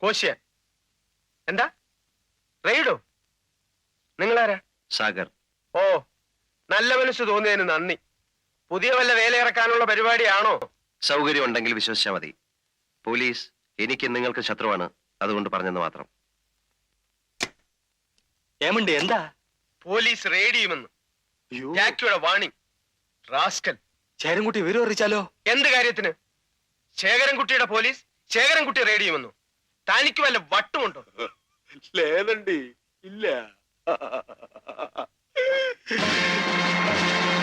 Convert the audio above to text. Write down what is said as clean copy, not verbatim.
കോശ്യ എന്താ റെയ്ഡോ? നിങ്ങളാരാ? സാഗർ. ഓ, നല്ല മനസ്സ് തോന്നിയതിന് നന്ദി. പുതിയ വല്ല വേലയിറക്കാനുള്ള പരിപാടിയാണോ? സൗകര്യം ഉണ്ടെങ്കിൽ വിശ്വസിച്ചാൽ മതി. പോലീസ് എനിക്ക് നിങ്ങൾക്ക് ശത്രുവാണ്, അതുകൊണ്ട് പറഞ്ഞെന്ന് മാത്രം. ഏമുണ്ട് എന്താ? പോലീസ് റെയ്ഡ് ചെയ്യുമെന്ന്. ജാക്കിയുടെ വാണിംഗ്. റാസ്കൽ. ചേരൻകുട്ടി വിവരം അറിയിച്ചാലോ? എന്ത് കാര്യത്തിന്? ശേഖരൻകുട്ടിയുടെ പോലീസ് ശേഖരൻകുട്ടി റെയ്ഡ് ചെയ്യുമെന്നു. തനിക്ക് വല്ല വട്ടുമുണ്ടോ? లేదండి ఇల్ల